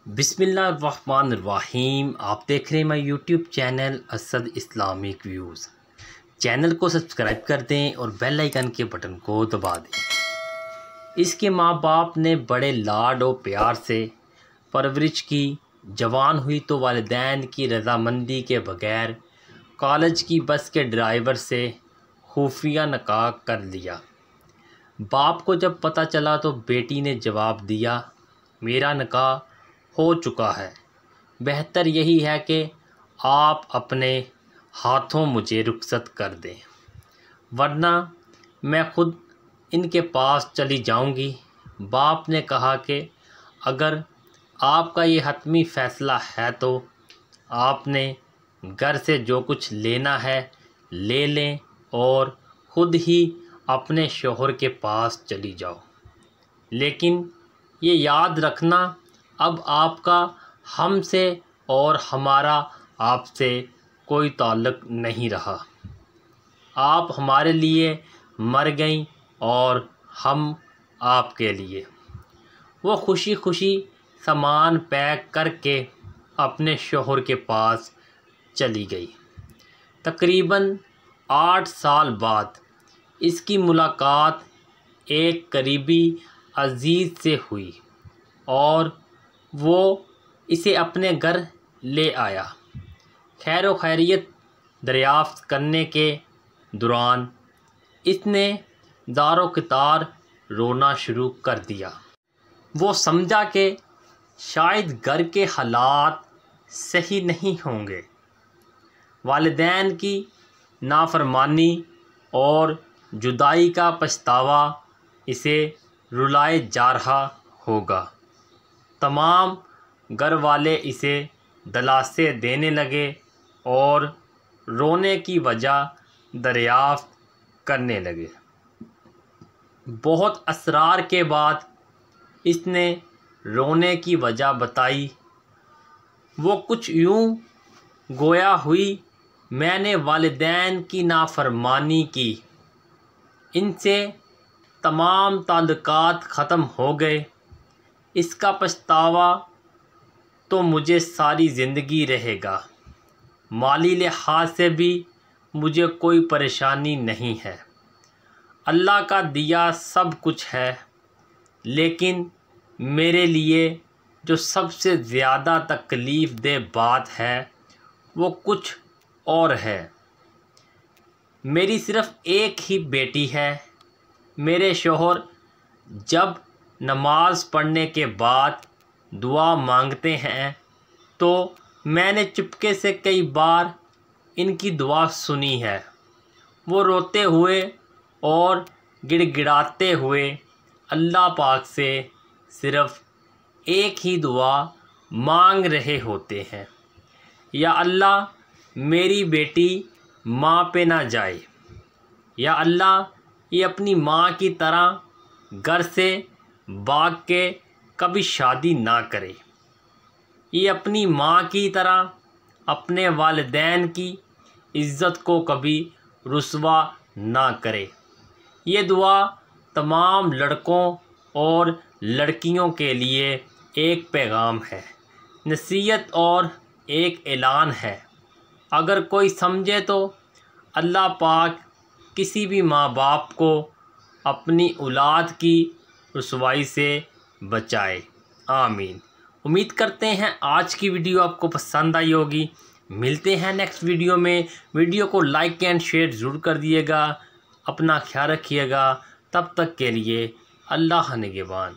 بسم اللہ الرحمن الرحیم۔ آپ دیکھ رہے ہیں my YouTube channel Asad Islamic views. Channel کو سبسکرائب کر دیں اور بیل آئیکن کے بٹن کو دبا دیں۔ اس کے ماں باپ نے بڑے لاڈ و پیار سے پرورش کی۔ جوان ہوئی تو والدین کی رضامندی کے بغیر کالج کی بس کے ڈرائیور سے خفیہ نکاح کر لیا۔ باپ کو جب پتہ چلا تو بیٹی نے جواب دیا، میرا نکاح ہو چکا ہے، بہتر یہی ہے کہ آپ اپنے ہاتھوں مجھے رخصت کر دیں، ورنہ میں خود ان کے پاس چلی جاؤں گی۔ باپ نے کہا کہ اگر آپ کا یہ حتمی فیصلہ ہے تو آپ نے گھر سے جو کچھ لینا ہے لے لیں اور خود ہی اپنے شوہر کے پاس چلی جاؤ، لیکن یہ یاد رکھنا اب آپ کا ہم سے اور ہمارا آپ سے کوئی تعلق نہیں رہا۔ آپ ہمارے لیے مر گئیں اور ہم آپ کے لیے۔ وہ خوشی خوشی سامان پیک کر کے اپنے شوہر کے پاس چلی گئی۔ تقریباً 8 سال بعد اس کی ملاقات ایک قریبی عزیز سے ہوئی اور وہ اسے اپنے گھر لے آیا۔ خیر و خیریت دریافت کرنے کے دوران اس نے زار و قطار رونا شروع کر دیا۔ وہ سمجھا کہ شاید گھر کے حالات صحیح نہیں ہوں گے، والدین کی نافرمانی اور جدائی کا پچھتاوا اسے رلائے جا رہا ہوگا۔ تمام گھر والے اسے دلاسے دینے لگے اور رونے کی وجہ دریافت کرنے لگے۔ بہت اصرار کے بعد اس نے رونے کی وجہ بتائی۔ وہ کچھ یوں گویا ہوئی، میں نے والدین کی نافرمانی کی، ان سے تمام تعلقات ختم ہو گئے، اس کا پچھتاوا تو مجھے ساری زندگی رہے گا۔ مالی لحاظ سے بھی مجھے کوئی پریشانی نہیں ہے، اللہ کا دیا سب کچھ ہے، لیکن میرے لیے جو سب سے زیادہ تکلیف دہ بات ہے وہ کچھ اور ہے۔ میری صرف ایک ہی بیٹی ہے۔ میرے شوہر جب نماز پڑھنے کے بعد دعا مانگتے ہیں تو میں نے چپکے سے کئی بار ان کی دعا سنی ہے۔ وہ روتے ہوئے اور گڑ گڑاتے ہوئے اللہ پاک سے صرف ایک ہی دعا مانگ رہے ہوتے ہیں، یا اللہ میری بیٹی ماں پہ نہ جائے، یا اللہ یہ اپنی ماں کی طرح گھر سے بھاگ کے کبھی شادی نہ کرے، یہ اپنی ماں کی طرح اپنے والدین کی عزت کو کبھی رسوا نہ کرے۔ یہ دعا تمام لڑکوں اور لڑکیوں کے لیے ایک پیغام ہے، نصیحت اور ایک اعلان ہے۔ اگر کوئی سمجھے تو اللہ پاک کسی بھی ماں باپ کو اپنی اولاد کی رسوائی سے بچائے، آمین۔ امید کرتے ہیں آج کی ویڈیو آپ کو پسند آئی ہوگی۔ ملتے ہیں نیکسٹ ویڈیو میں۔ ویڈیو کو لائک اینڈ شیئر ضرور کر دیے گا۔ اپنا خیال رکھیے گا۔ تب تک کے لیے اللہ نگہبان۔